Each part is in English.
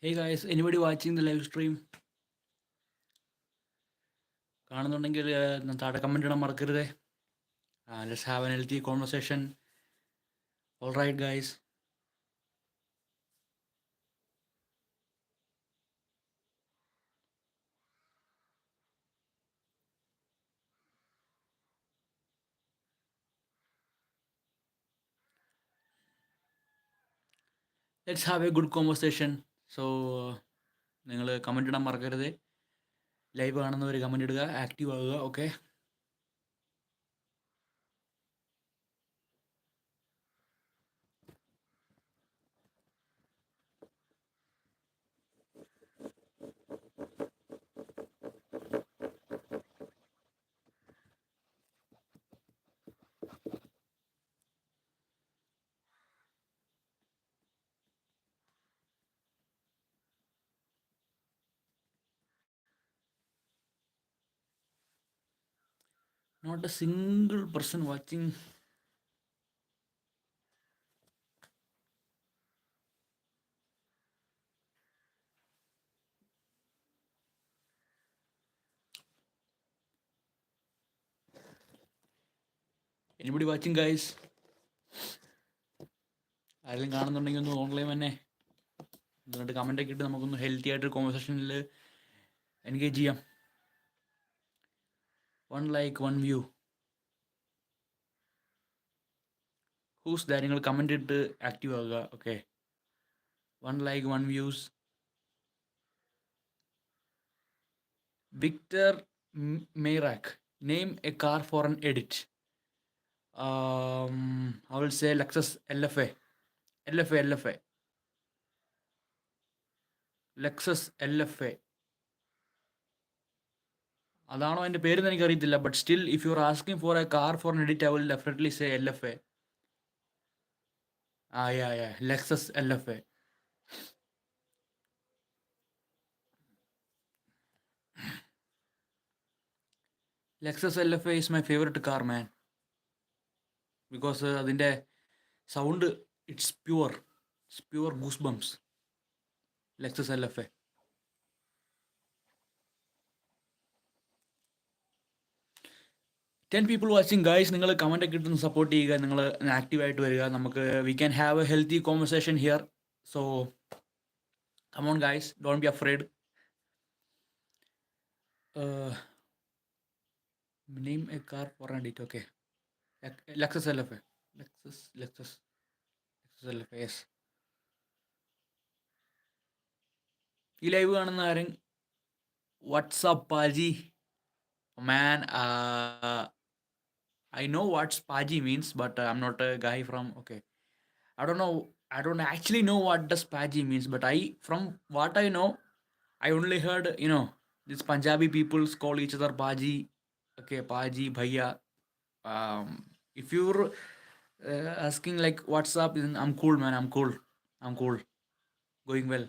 Hey guys, anybody watching the live stream? കാണുന്നുണ്ടെങ്കിൽ താഴെ comment ഇടാൻ മറക്കരുതേ. Let's have an healthy conversation. All right, guys. Let's have a good conversation. So, നിങ്ങൾ comment ഇടാൻ മറക്കരുതേ. Live കാണുന്നവർ കമൻറ്റ് ഇടുക, ആക്റ്റീവ് ആവുക. Okay, not a single person watching. Anybody watching guys? ആരെങ്കിലും കാണുന്നുണ്ടെങ്കിൽ ഒന്ന് ഓൺലൈൻ തന്നെ എന്നിട്ട് കമൻറ്റൊക്കെ ഇട്ട് നമുക്കൊന്ന് ഹെൽത്തി ആയിട്ടൊരു കോൺവെർസേഷനിൽ എൻഗേജ് ചെയ്യാം. 1 like 1 view. Who's that? നിങ്ങൾ കമൻറ്റ് ഇട്ട് ആക്റ്റീവ് ആവുക. Okay, 1 like 1 views. Victor Mayrak, name a car for an edit. I will say Lexus LFA. LFA. Lexus LFA. അതാണോ എൻ്റെ പേരെന്ന് എനിക്കറിയത്തില്ല. But still if you are asking for a car for an edit I will definitely say LFA. Yeah. Lexus LFA. Lexus LFA is my favorite car, man. Because അതിൻ്റെ sound it's pure goosebumps. Lexus LFA. 10 people watching, guys. നിങ്ങൾ comment ഒക്കെ ഇട്ടൊന്ന് support ചെയ്യുക. നിങ്ങൾ ആക്റ്റീവായിട്ട് വരിക. നമുക്ക് we can have a healthy conversation here. So come on, guys, don't be afraid. Name a car for an edit. Okay, Lexus LFA. Lexus LFA. Yes. ഈ live കാണുന്ന ആരും WhatsApp Paaji? Man, I know what Spaji means, but I'm not a guy from. Okay, I don't know. I don't actually know what does Spaji means, but from what I know, I only heard these Punjabi people call each other Paji. Okay, Paji, Bhaiya. If you're asking like what's up, then I'm cool, man. I'm cool. Going well.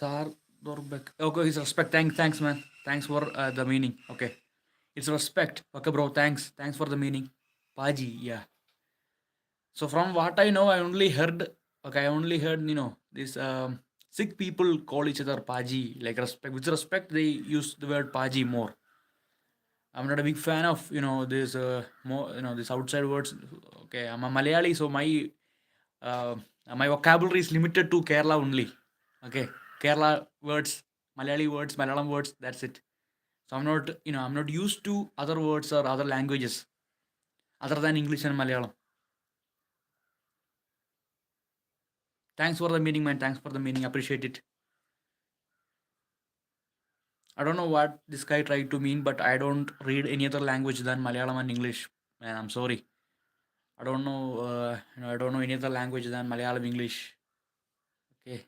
Sar Dorbek. Okay, it's respect. Thanks, man. Thanks for the meaning. Okay, it's respect. Okay, bro. Thanks for the meaning. Paji, yeah. So from what I know, I only heard. Okay, I only heard these Sikh people call each other Paji, like respect. With respect, they use the word Paji more. I'm not a big fan of this more these outside words. Okay, I'm a Malayali, so my vocabulary is limited to Kerala only. Okay, Kerala words, Malayali words, Malayalam words. That's it. So I'm not used to other words or other languages other than English and Malayalam. Thanks for the meaning, man. Thanks for the meaning. Appreciate it. I don't know what this guy tried to mean, but I don't read any other language than Malayalam and English. Man, I'm sorry. I don't know. I don't know any other language than Malayalam, English. Okay.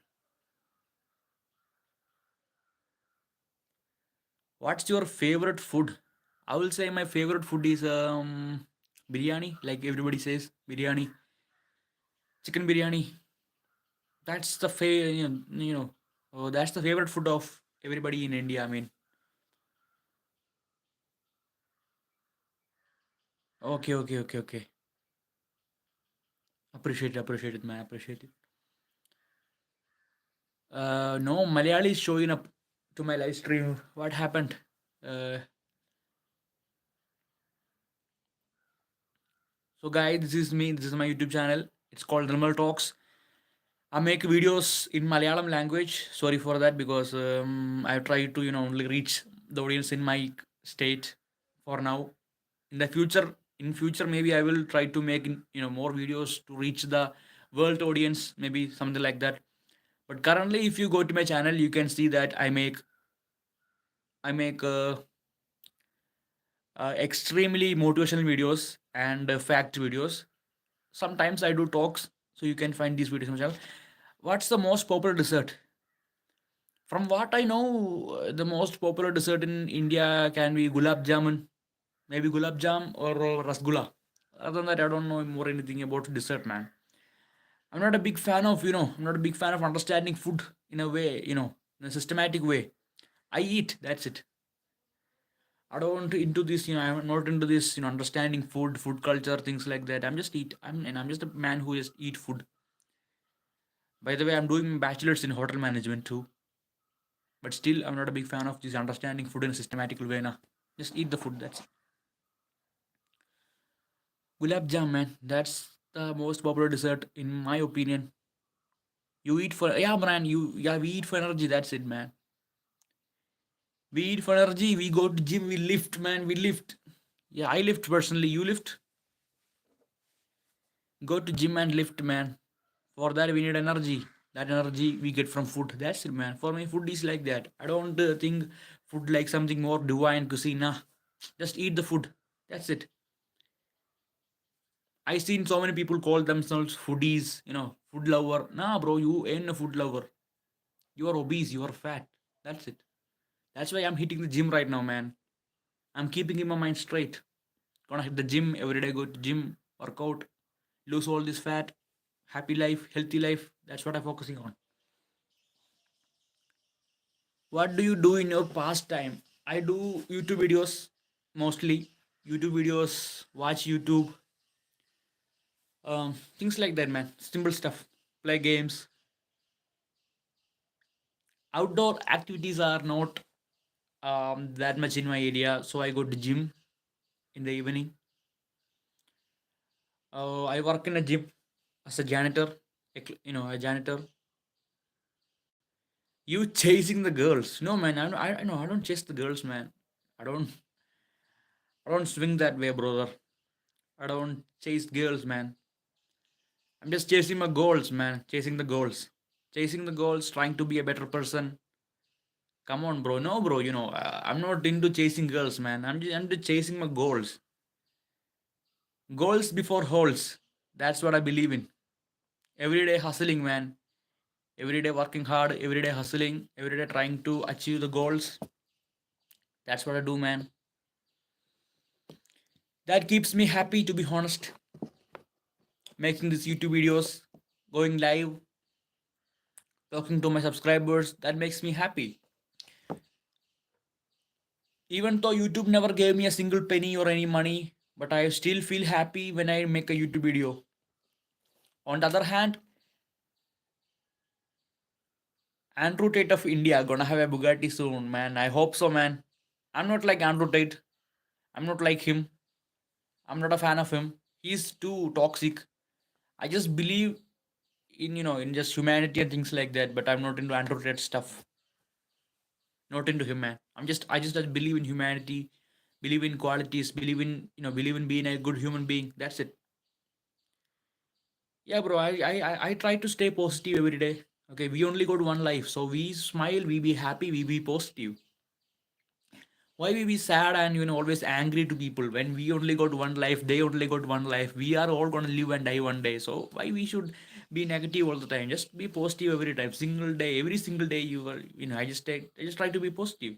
What's your favorite food? I will say my favorite food is biryani. Like everybody says, biryani, chicken biryani. That's the that's the favorite food of everybody in India. I mean. Okay. Appreciate it, man. Appreciate it. No, Malayali is showing up to my live stream. What happened? Uh, so, guys, this is me. This is my YouTube channel. It's called Nirmal Talks. I make videos in Malayalam language. Sorry for that because I try to only reach the audience in my state for now. In the future, in future maybe I will try to make more videos to reach the world audience. Maybe something like that. But currently, if you go to my channel, you can see that I make extremely motivational videos and fact videos. Sometimes I do talks, so you can find these videos on my channel. What's the most popular dessert? From what I know, the most popular dessert in India can be gulab jamun, maybe gulab jam or rasgulla. Other than that, I don't know more anything about dessert, man. I'm not a big fan of, I'm not a big fan of understanding food in a way, in a systematic way. I eat, that's it. I don't into this, I'm not into this, understanding food, food culture, things like that. I'm just eat. I'm just a man who just eat food. By the way, I'm doing bachelor's in hotel management too. But still, I'm not a big fan of this understanding food in a systematical way. Nah. Just eat the food. That's it. Gulab jam, man. That's the most popular dessert in my opinion. You eat for man. We eat for energy. That's it, man. We eat for energy. We go to gym. We lift, man. We lift. Yeah, I lift personally. You lift. Go to gym and lift, man. For that, we need energy. That energy we get from food. That's it, man. For me, food is like that. I don't think food like something more divine cuisine. Nah. Just eat the food. That's it. I seen so many people call themselves foodies, food lover. Nah, bro, you ain't a food lover. You are obese. You are fat. That's it. That's why I'm hitting the gym right now, man. I'm keeping in my mind straight. Gonna hit the gym every day. Go to gym, work out, lose all this fat, happy life, healthy life. That's what I'm focusing on. What do you do in your pastime? I do YouTube videos mostly. YouTube videos, watch YouTube, things like that, man. Simple stuff. Play games. Outdoor activities are not that much in my area, so I go to gym in the evening. I work in a gym as a janitor. A janitor. You chasing the girls? No, man. I know. I don't chase the girls, man. I don't. I don't swing that way, brother. I don't chase girls, man. I'm just chasing my goals, man. Chasing the goals. Chasing the goals, trying to be a better person. Come on, bro. No, bro. I'm not into chasing girls, man. I'm just chasing my goals. Goals before holes. That's what I believe in. Every day hustling, man. Every day working hard. Every day hustling. Every day trying to achieve the goals. That's what I do, man. That keeps me happy, to be honest. Making these YouTube videos, going live, talking to my subscribers. That makes me happy. Even though YouTube never gave me a single penny or any money, but I still feel happy when I make a YouTube video. On the other hand, Andrew Tate of India gonna have a Bugatti soon, man. I hope so, man. I'm not like Andrew Tate. I'm not like him. I'm not a fan of him. He's too toxic. I just believe in just humanity and things like that. But I'm not into Andrew Tate stuff. Not into him, man. I just believe in humanity, believe in qualities, believe in being a good human being. That's it. Yeah, bro. I try to stay positive every day. Okay, we only got one life, so we smile, we be happy, we be positive. Why we be sad and always angry to people when we only got one life? They only got one life. We are all gonna live and die one day. So why we should be negative all the time? Just be positive every time, single day, every single day. You are, I just try to be positive.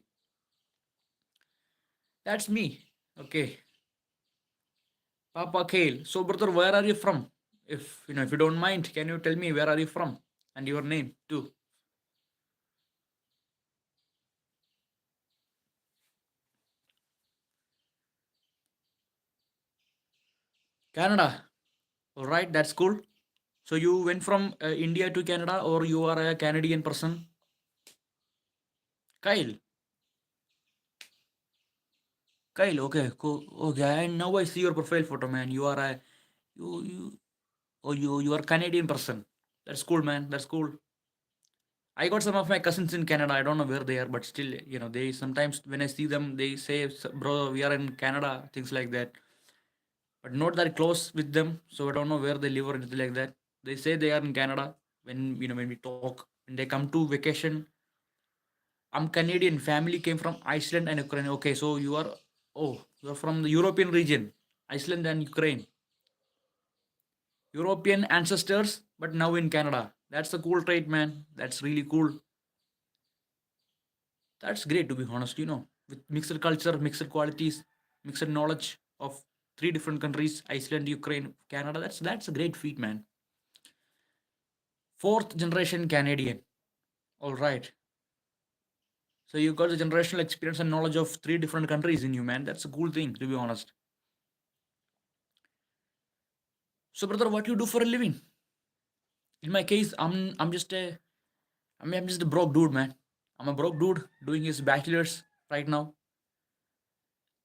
That's me. Okay, Papa Kale. So, brother, where are you from? If you don't mind, can you tell me where are you from and your name too? Canada. All right, that's cool. So you went from India to Canada, or you are a Canadian person? Kyle. Kyle, okay, cool. Okay, and now I see your profile photo, man. You are a you you are Canadian person. That's cool, man. That's cool. I got some of my cousins in Canada. I don't know where they are, but still, they sometimes when I see them, they say, "Bro, we are in Canada," things like that. But not that close with them, so I don't know where they live or anything like that. They say they are in Canada when we talk when they come to vacation. I'm Canadian. Family came from Iceland and Ukraine. Okay, so you are from the European region, Iceland and Ukraine. European ancestors, but now in Canada. That's a cool trait, man. That's really cool. That's great to be honest. With mixed culture, mixed qualities, mixed knowledge of three different countries: Iceland, Ukraine, Canada. That's a great feat, man. Fourth generation Canadian. All right. So you got the generational experience and knowledge of three different countries in you, man. That's a cool thing, to be honest. So, brother, what you do for a living? In my case, I'm just a broke dude, man. I'm a broke dude doing his bachelor's right now.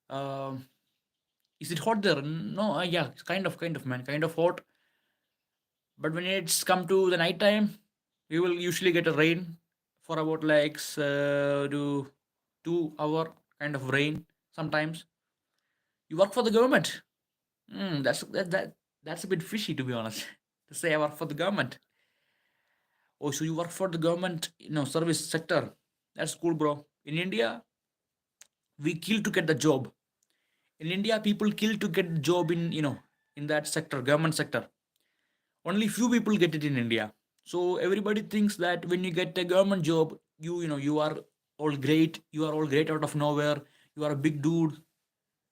Um, is it hot there? No, yeah, it's kind of, man, kind of hot. But when it's come to the night time, we will usually get a rain for about like to 2 hour kind of rain sometimes. You work for the government. That's a bit fishy, to be honest. To say I work for the government. Oh, so you work for the government, service sector. That's cool, bro. In India, we kill to get the job. In India, people kill to get the job in that sector, government sector. Only few people get it in India. So everybody thinks that when you get a government job, you are all great. You are all great out of nowhere. You are a big dude.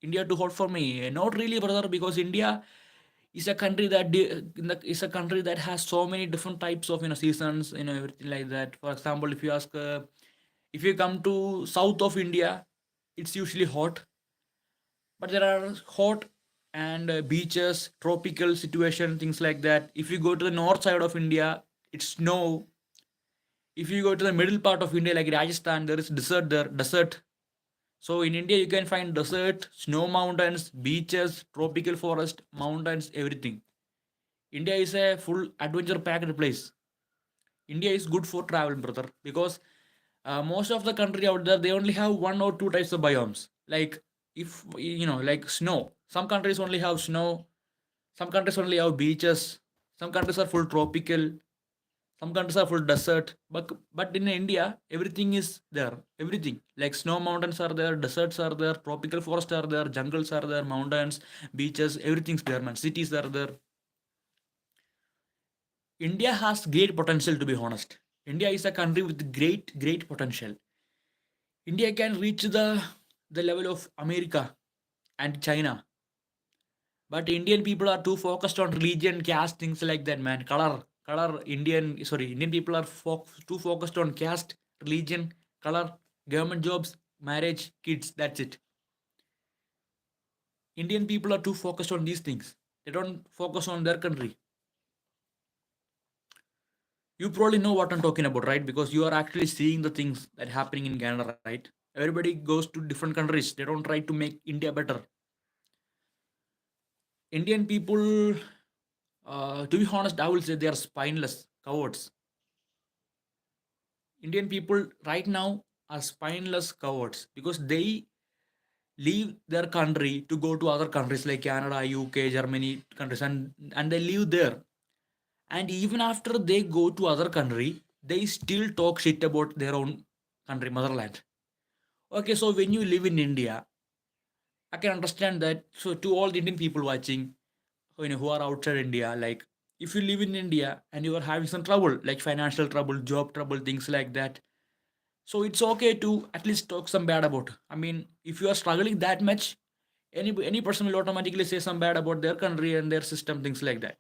India too hot for me. Not really, brother, because India is a country is a country that has so many different types of seasons, everything like that. For example, if you come to south of India, it's usually hot, but there are hot and beaches, tropical situation, things like that. If you go to the north side of India, it's snow. If you go to the middle part of India, like Rajasthan, there is desert there, desert. So in India, you can find desert, snow mountains, beaches, tropical forest, mountains, everything. India is a full adventure packed place. India is good for travel, brother, because most of the country out there they only have one or two types of biomes. Like if like snow. Some countries only have snow. Some countries only have beaches. Some countries are full tropical. Some countries are full desert. But in India, everything is there. Everything like snow mountains are there, deserts are there, tropical forests are there, jungles are there, mountains, beaches, everything's there, man. Cities are there. India has great potential, to be honest. India is a country with great potential. India can reach the level of America and China. But Indian people are too focused on religion, caste, things like that, man. Indian people are too focused on caste, religion, color, government jobs, marriage, kids. That's it. Indian people are too focused on these things. They don't focus on their country. You probably know what I'm talking about, right? Because you are actually seeing the things that happening in Canada, right? Everybody goes to different countries. They don't try to make India better. Indian people, to be honest, I will say they are spineless cowards. Indian people right now are spineless cowards because they leave their country to go to other countries like Canada, UK, Germany countries, and they live there. And even after they go to other country, they still talk shit about their own country, motherland. Okay, so when you live in India, I can understand that. So to all the Indian people watching, who are outside India, like if you live in India and you are having some trouble, like financial trouble, job trouble, things like that, so it's okay to at least talk some bad about. I mean, if you are struggling that much, any person will automatically say some bad about their country and their system, things like that.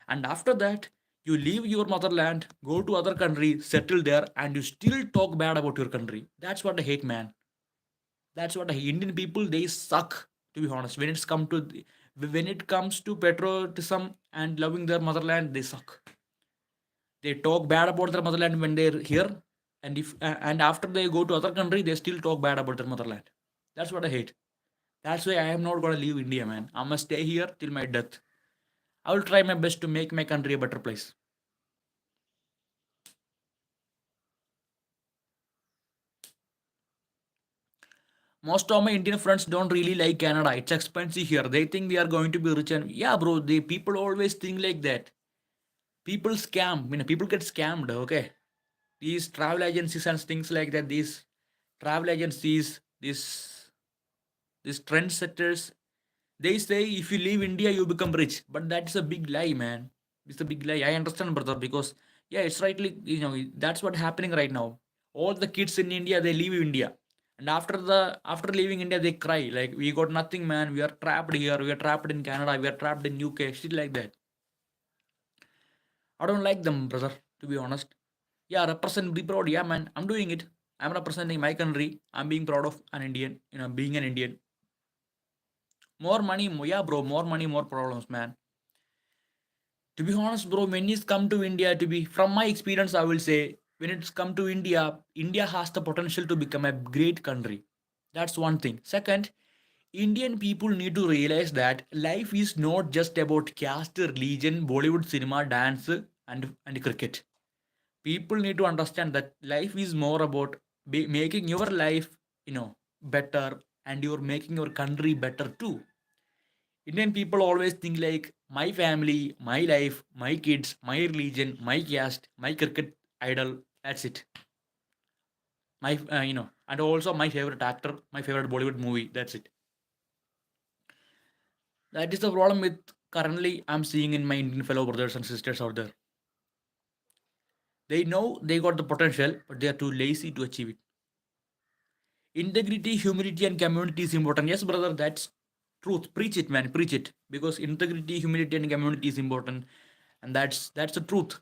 And after that, you leave your motherland, go to other country, settle there, and you still talk bad about your country. That's what I hate, man. That's what Indian people they suck. To be honest, When it comes to patriotism and loving their motherland, they suck. They talk bad about their motherland when they're here, and after they go to other country, they still talk bad about their motherland. That's what I hate. That's why I am not gonna leave India, man. I must stay here till my death. I will try my best to make my country a better place. Most of my Indian friends don't really like Canada. It's expensive here. They think we are going to be rich, and yeah, bro. The people always think like that. People scam. People get scammed. Okay, these travel agencies and things like that. These travel agencies, these trendsetters, they say if you leave India, you become rich. But that's a big lie, man. It's a big lie. I understand, brother, because yeah, it's rightly, that's what happening right now. All the kids in India, they leave India. And after leaving India, they cry. Like, we got nothing, man. We are trapped here. We are trapped in Canada. We are trapped in UK. Shit like that. I don't like them, brother, to be honest. Yeah, represent, be proud. Yeah, man. I'm doing it. I'm representing my country. I'm being proud of an Indian, being an Indian. More money, yeah, bro. More money, more problems, man. To be honest, bro, when it's come to India, from my experience, I will say, when it's come to India, India has the potential to become a great country. That's one thing. Second, Indian people need to realize that life is not just about caste, religion, Bollywood cinema, dance, and cricket. People need to understand that life is more about making your life, better, and you're making your country better too. Indian people always think like my family, my life, my kids, my religion, my caste, my cricket idol. That's it. And also my favorite actor, my favorite Bollywood movie. That's it. That is the problem with currently I'm seeing in my Indian fellow brothers and sisters out there. They know they got the potential, but they are too lazy to achieve it. Integrity, humility, and community is important. Yes, brother, that's truth. Preach it, man. Preach it. Because integrity, humility, and community is important, and that's the truth.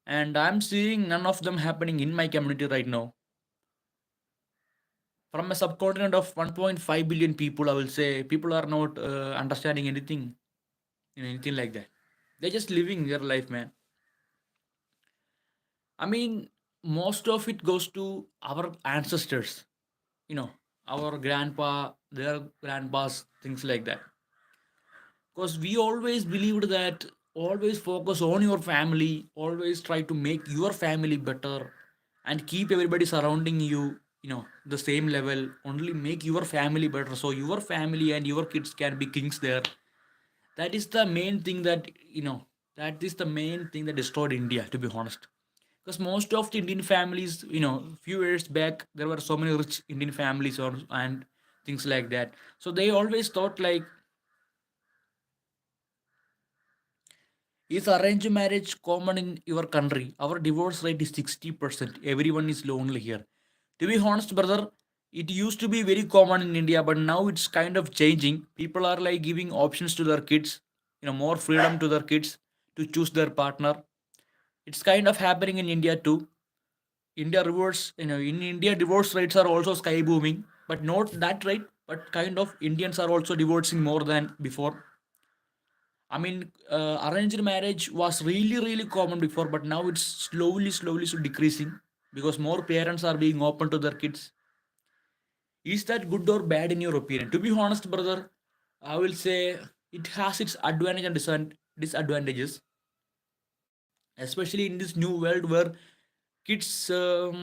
And I'm seeing none of them happening in my community right now. From a subcontinent of 1.5 billion people, I will say people are not understanding anything, anything like that. They're just living their life, man. I mean, most of it goes to our ancestors, you know, our grandpa, their grandpas, things like that. Because we always believed that always focus on your family, always try to make your family better, and keep everybody surrounding you, the same level. Only make your family better, so your family and your kids can be kings there. That is the main thing that is the main thing that destroyed India, to be honest. Because most of the Indian families, few years back, there were so many rich Indian families and things like that. So they always thought like, is arranged marriage common in your country? Our divorce rate is 60%. Everyone is lonely here. To be honest, brother, it used to be very common in India, but now it's kind of changing. People are like giving options to their kids, more freedom to their kids to choose their partner. It's kind of happening in India too. In India, divorce rates are also sky booming, but not that rate, but kind of Indians are also divorcing more than before. I mean, arranged marriage was really, really common before, but now it's slowly decreasing because more parents are being open to their kids. Is that good or bad in your opinion? To be honest, brother, I will say it has its advantage and disadvantages, especially in this new world where kids, I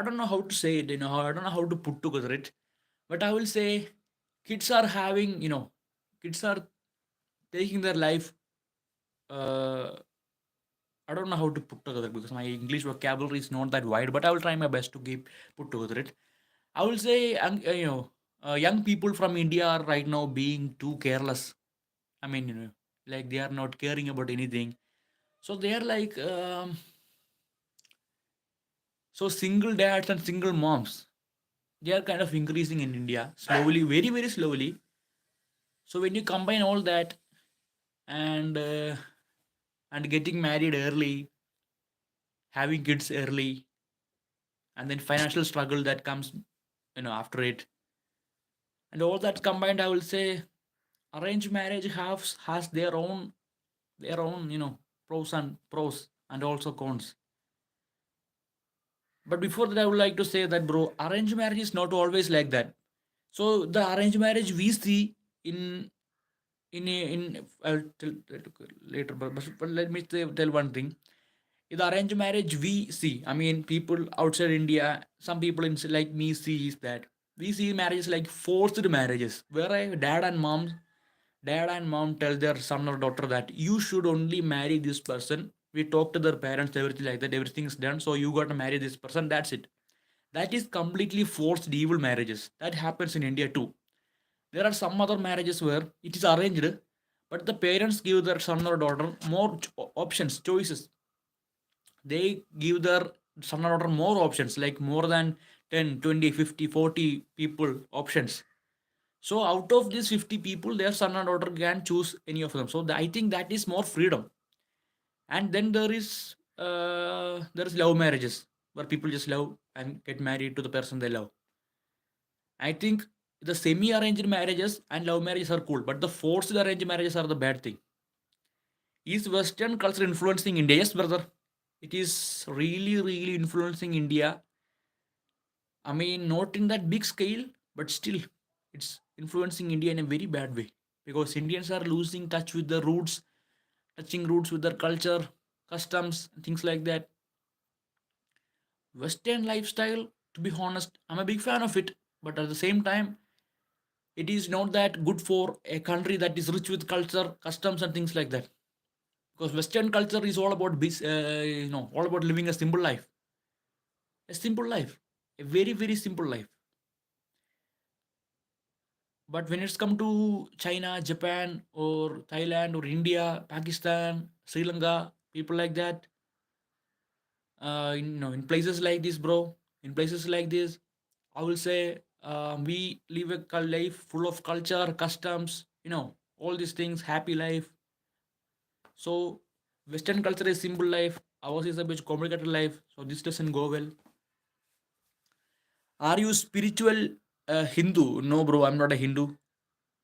don't know how to say it, I don't know how to put together it, but I will say kids are having, kids are taking their life. Uh, I don't know how to put together because my English vocabulary is not that wide, but I will try my best to keep put together it. I will say, young people from India are right now being too careless. I mean, like they are not caring about anything. So they are like, so single dads and single moms. They are kind of increasing in India slowly, very very slowly. So when you combine all that and getting married early, having kids early, and then financial struggle that comes, after it, And all that combined, I will say arranged marriage has their own pros and also cons. But before that, I would like to say that, bro, arranged marriage is not always like that. So the arranged marriage we see in in I'll tell later, but let me tell one thing. In the arranged marriage we see, I mean, people outside India, some people in like me see is that we see marriages like forced marriages, where dad and mom tell their son or daughter that you should only marry this person. We talk to their parents, everything like that, everything's done, so you got to marry this person, that's it. That is completely forced evil marriages. That happens in India too. There are some other marriages where it is arranged, but the parents give their son or daughter more options, choices. They give their son or daughter more options, like more than 10, 20, 50, 40 people options. So out of these 50 people, their son and daughter can choose any of them. So I think that is more freedom. And then there is love marriages, where people just love and get married to the person they love. I think the semi-arranged marriages and love marriages are cool, but the forced arranged marriages are the bad thing. Is Western culture influencing India? Yes, brother. It is really, really influencing India. I mean, not in that big scale, but still, it's influencing India in a very bad way, because Indians are losing touch with their roots, touching roots with their culture, customs, things like that. Western lifestyle, to be honest, I'm a big fan of it, but at the same time, it is not that good for a country that is rich with culture, customs, and things like that. Because Western culture is all about all about living a simple life, a very very simple life. But when it's come to China, Japan, or Thailand, or India, Pakistan, Sri Lanka, people like that, in places like this, bro, in places like this, I will say we live a life full of culture, customs, all these things, happy life. So Western culture is simple life. Ours is a bit complicated life. So this doesn't go well. Are you spiritual Hindu? No, bro. I'm not a Hindu.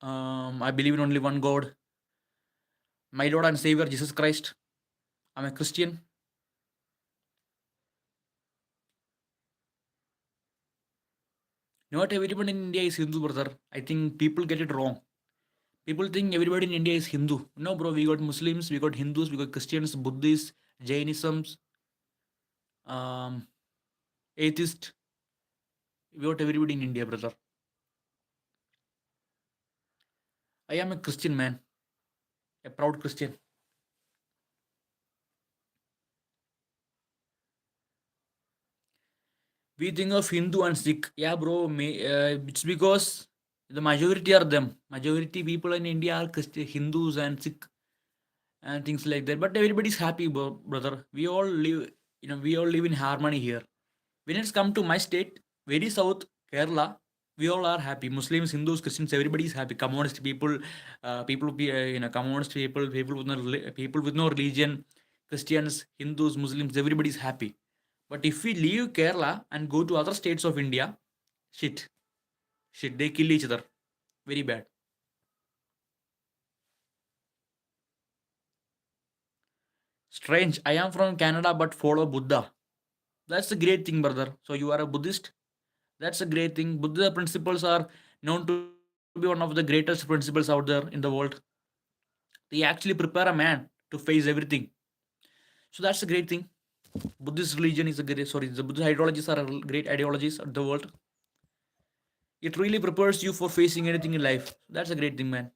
I believe in only one God, my Lord and Savior Jesus Christ. I'm a Christian. Not everyone in India is Hindu, brother. I think people get it wrong. People think everybody in India is Hindu. No, bro. We got Muslims, we got Hindus, we got Christians, Buddhists, Jainisms, um, atheists. We got everybody in India, brother. I am a Christian man, a proud Christian. We think of Hindu and Sikh. Yeah, bro. It's because the majority are them. Majority people in India are Hindus and Sikh and things like that. But everybody's happy, brother. We all live in harmony here. When it's come to my state, very south, Kerala, we all are happy. Muslims, Hindus, Christians, everybody is happy. Communist people, communist people, people with no religion, Christians, Hindus, Muslims, everybody is happy. But if we leave Kerala and go to other states of India, shit, shit, they kill each other. Very bad. Strange. I am from Canada but follow Buddha. That's a great thing, brother. So you are a Buddhist? That's a great thing. Buddha principles are known to be one of the greatest principles out there in the world. They actually prepare a man to face everything. So that's a great thing. Buddhist religion is a great, sorry, the Buddhist ideologies are great ideologies of the world. It really prepares you for facing anything in life. That's a great thing, man.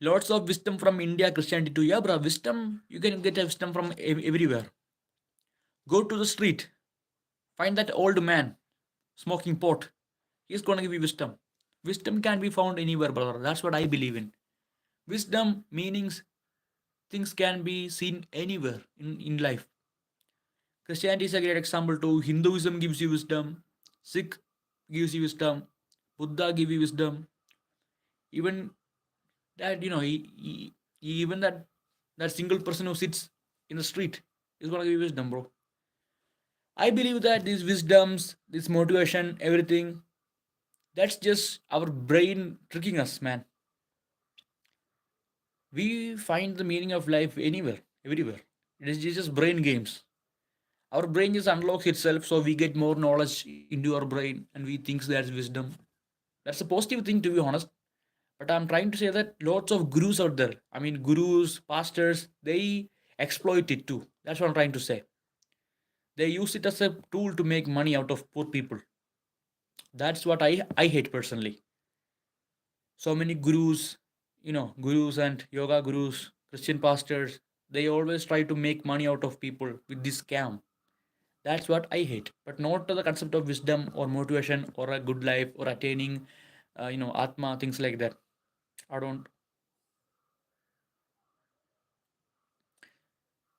Lots of wisdom from India, Christianity too. Yeah, bro, wisdom, you can get a wisdom from everywhere. Go to the street, find that old man smoking pot. He's gonna give you wisdom. Wisdom can be found anywhere, brother. That's what I believe in. Wisdom, meanings, things can be seen anywhere in life. Christianity is a great example too. Hinduism gives you wisdom. Sikh gives you wisdom. Buddha gives you wisdom. Even that, even that single person who sits in the street is gonna give you wisdom, bro. I believe that these wisdoms, this motivation, everything, that's just our brain tricking us, man. We find the meaning of life anywhere, everywhere. It is just brain games. Our brain just unlocks itself, so we get more knowledge into our brain, and we think that's wisdom. That's a positive thing, to be honest. But I'm trying to say that lots of gurus out there, I mean, gurus, pastors, they exploit it too. That's what I'm trying to say. They use it as a tool to make money out of poor people. That's what I hate personally. So many gurus, gurus and yoga gurus, Christian pastors, they always try to make money out of people with this scam. That's what I hate, but not the concept of wisdom or motivation or a good life or attaining, atma, things like that. I don't.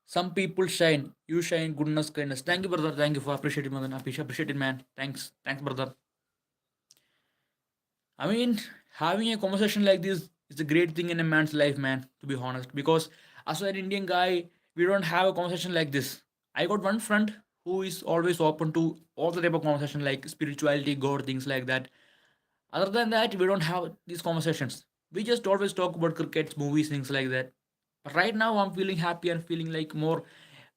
Some people shine. You shine goodness, kindness. Thank you, brother. Thank you for appreciating, man. Appreciate it, man. Thanks, brother. I mean, having a conversation like this is a great thing in a man's life, man, to be honest. Because as an Indian guy, we don't have a conversation like this. I got one friend who is always open to all the type of conversation like spirituality, God, things like that. Other than that, we don't have these conversations. We just always talk about crickets, movies, things like that. But right now, I'm feeling happy and feeling like more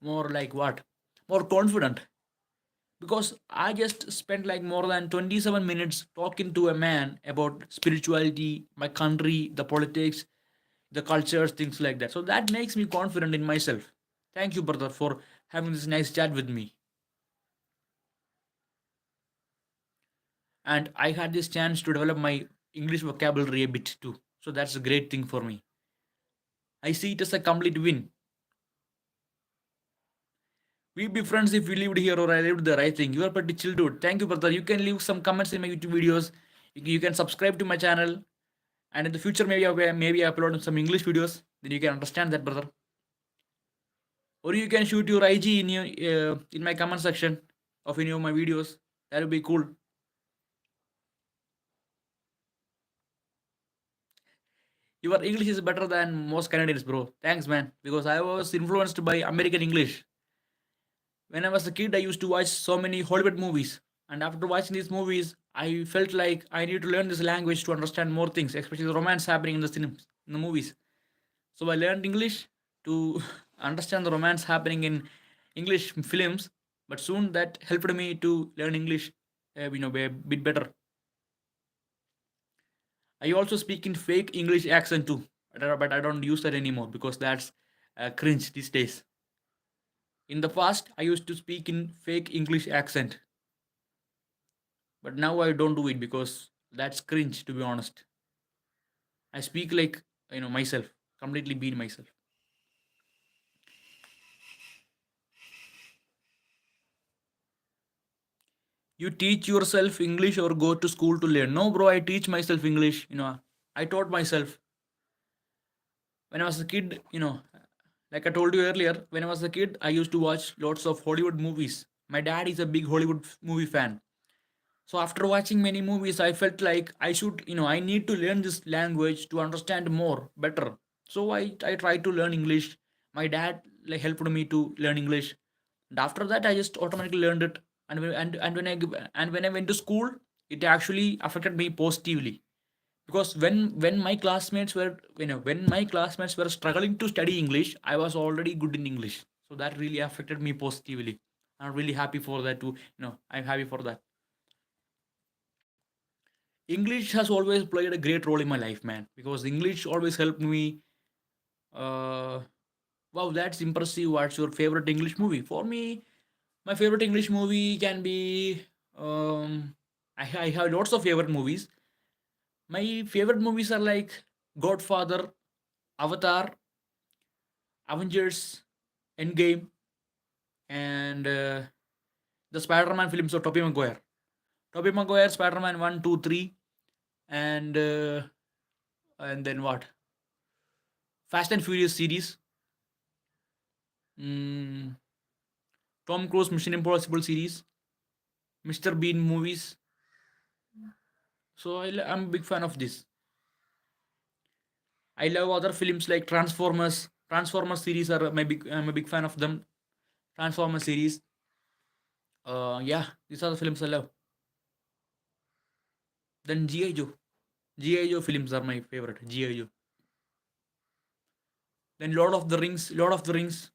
like what? More confident because I just spent like more than 27 minutes talking to a man about spirituality, my country, the politics, the cultures, things like that. So that makes me confident in myself. Thank you, brother, for having this nice chat with me. And I had this chance to develop my English vocabulary a bit too. So that's a great thing for me. I see it as a complete win. We'd be friends if you lived here or I lived there, I think. You are pretty chill, dude. Thank you, brother. You can leave some comments in my YouTube videos. You can subscribe to my channel. And in the future, maybe I upload some English videos. Then you can understand that, brother. Or you can shoot your IG in my comment section of any of my videos. That would be cool. Your English is better than most Canadians, bro. Thanks, man. Because I was influenced by American English. When I was a kid, I used to watch so many Hollywood movies. And after watching these movies, I felt like I need to learn this language to understand more things, especially the romance happening in in the movies. So I learned English to understand the romance happening in English films. But soon that helped me to learn English, a bit better. I also speak in fake English accent too, but I don't use that anymore because that's cringe these days. In the past, I used to speak in fake English accent, but now I don't do it because that's cringe. To be honest, I speak like myself, completely being myself. You teach yourself English or go to school to learn? No, bro, I teach myself English. I taught myself when I was a kid. Like I told you earlier, when I was a kid, I used to watch lots of Hollywood movies. My dad is a big Hollywood movie fan. So after watching many movies, I felt like I should, I need to learn this language to understand more better. So I tried to learn English. My dad like helped me to learn English. And after that, I just automatically learned it. And when I went to school, it actually affected me positively because when my classmates were when my classmates were struggling to study English, I was already good in English. So that really affected me positively. I'm really happy for that too. I'm happy for that. English has always played a great role in my life, man, because English always helped me. uh wow, that's impressive. What's your favorite English movie? For me, my favorite English movie can be I have lots of favorite movies. My favorite movies are like Godfather, Avatar, Avengers, Endgame, and the Spider-Man films of Tobey Maguire. Tobey Maguire, Spider-Man 1, 2, 3, and then what? Fast and Furious series, mm, Tom Cruise Mission Impossible series, Mr. Bean movies. So I'm a big fan of this. I love other films like Transformers, Transformers series are I'm a big fan of them. Transformers series. Yeah, these are the films I love. Then GI Joe. GI Joe films are my favorite. GI Joe. Then Lord of the Rings. Lord of the Rings.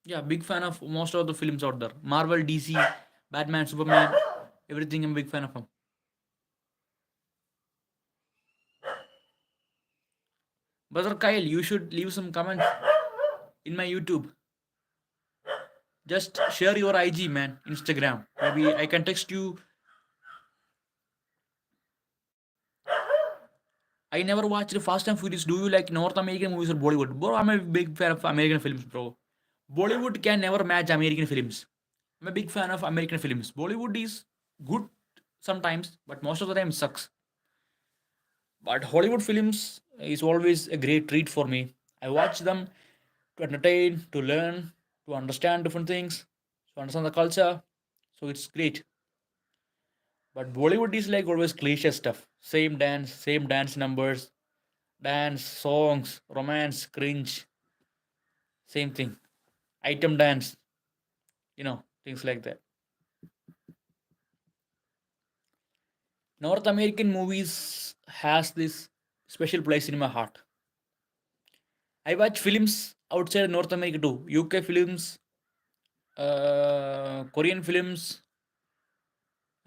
Yeah, big fan of most of the films out there. Marvel, DC, Batman, Superman, everything. I'm a big fan of them. Brother Kyle, you should leave some comments in my YouTube. Just share your IG, man, Instagram. Maybe I can text you. I never watched Fast and Furious. Do you like North American movies or Bollywood? Bro, I'm a big fan of American films, bro. Bollywood can never match American films. I'm a big fan of American films. Bollywood is good sometimes, but most of the time sucks. But Hollywood films is always a great treat for me. I watch them to entertain, to learn, to understand different things, to understand the culture. So it's great. But Bollywood is like always cliche stuff. Same dance numbers, dance, songs, romance, cringe, same thing. Item dance, things like that. North American movies has this special place in my heart. I watch films outside North America too. UK films, Korean films,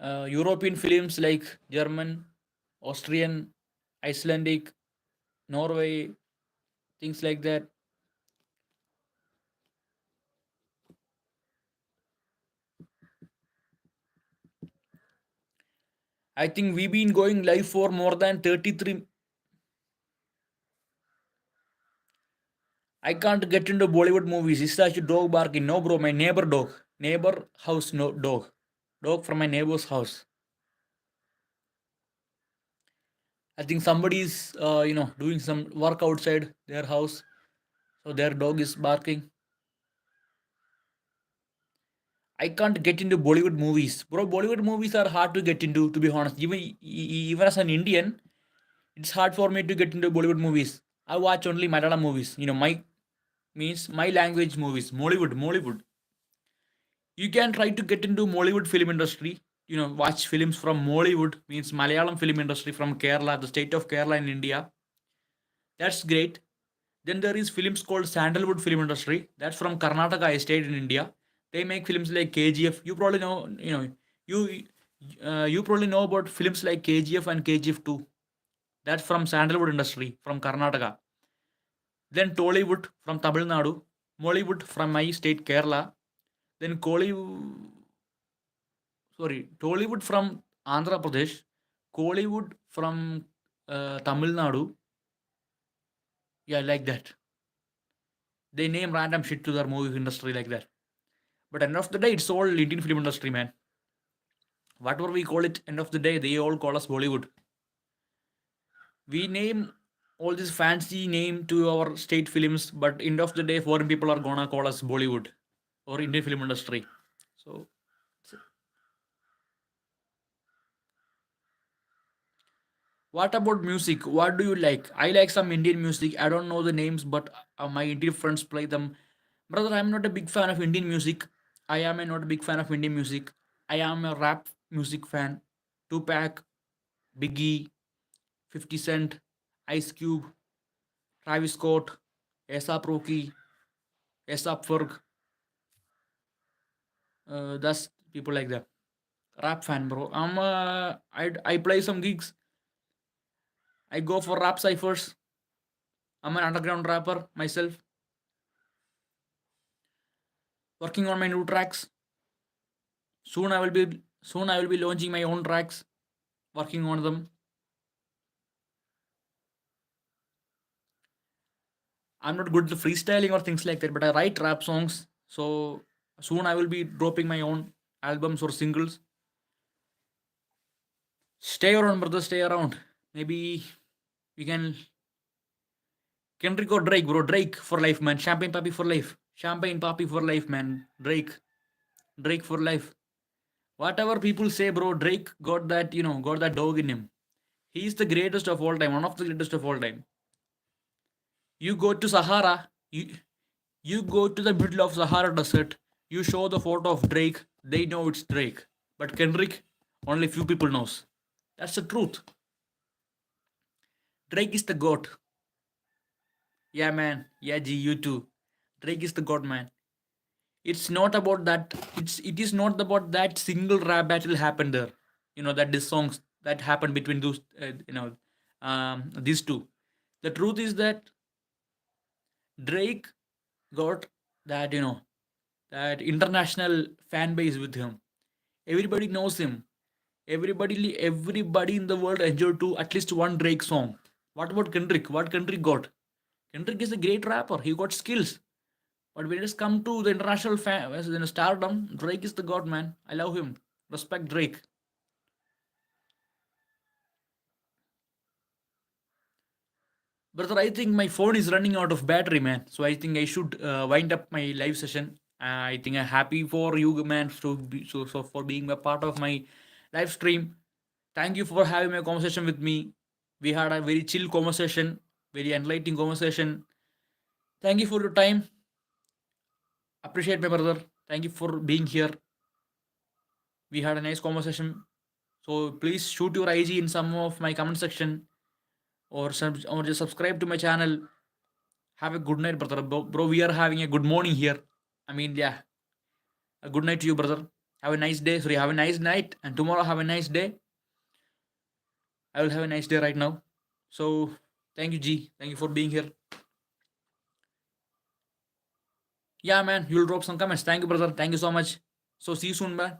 European films like German, Austrian, Icelandic, Norway, things like that. I think we've been going live for more than 33. I can't get into Bollywood movies. Is such a dog barking? No, bro, my neighbor dog. Neighbor house, no dog. Dog from my neighbor's house. I think somebody's, doing some work outside their house. So their dog is barking. I can't get into Bollywood movies. Bro, Bollywood movies are hard to get into, to be honest. Even as an Indian, it's hard for me to get into Bollywood movies. I watch only Malayalam movies. My means my language movies. Mollywood. You can try to get into Mollywood film industry. Watch films from Mollywood, means Malayalam film industry from Kerala, the state of Kerala in India. That's great. Then there is films called Sandalwood film industry. That's from Karnataka state in India. They make films like KGF. You probably know, you you probably know about films like KGF and KGF 2. That's from Sandalwood industry from Karnataka. Then Tollywood from Tamil Nadu. Mollywood from my state Kerala. Then Tollywood from Andhra Pradesh, Kollywood from Tamil Nadu. Yeah, like that. They name random shit to their movie industry like that. But end of the day, it's all Indian film industry, man. Whatever we call it, end of the day, they all call us Bollywood. We name all this fancy name to our state films, but end of the day, foreign people are gonna call us Bollywood or Indian film industry. So what about music? What do you like? I like some Indian music. I don't know the names, but my Indian friends play them. Brother, I'm not a big fan of Indian music. I am not a big fan of Indian music. I am a rap music fan. Tupac, Biggie, 50 Cent, Ice Cube, Travis Scott, A$AP Rocky, A$AP Ferg. That's people like that. Rap fan, bro. I play some gigs. I go for rap ciphers. I'm an underground rapper myself. Working on my new tracks. Soon I will be launching my own tracks. Working on them. I'm not good at freestyling or things like that, but I write rap songs. So soon I will be dropping my own albums or singles. Stay around, brother. Stay around. Maybe we can Kendrick or Drake, bro. Drake for life, man. Champagne Papi for life. Champagne Papi for life, man. Drake for life. Whatever people say, bro, Drake got that dog in him. He is the greatest of all time. One of the greatest of all time. You go to Sahara, you go to the middle of Sahara Desert, you show the photo of Drake, they know it's Drake. But Kendrick, only few people knows. That's the truth. Drake is the goat. Yeah, man. Yeah, G, you too. Drake is the god, man. It's not about that. It is not about that single rap battle happened there. That these songs that happened between those. These two. The truth is that Drake got that that international fan base with him. Everybody knows him. Everybody in the world enjoyed to at least one Drake song. What about Kendrick? What Kendrick got? Kendrick is a great rapper. He got skills. But when it's come to the international stardom, Drake is the god, man. I love him. Respect Drake. Brother, I think my phone is running out of battery, man. So I think I should wind up my live session. I think I'm happy for you, man, so for being a part of my live stream. Thank you for having a conversation with me. We had a very chill conversation, very enlightening conversation. Thank you for your time. Appreciate my brother. Thank you for being here. We had a nice conversation. So please shoot your IG in some of my comment section, or just subscribe to my channel. Have a good night, brother. Bro, we are having a good morning here. I mean, yeah, a good night to you, brother. Have a nice day. Sorry, have a nice night, and tomorrow have a nice day. I will have a nice day right now. So thank you, G. Thank you for being here. Yeah, man, you'll drop some comments. Thank you, brother. Thank you so much. So see you soon, man.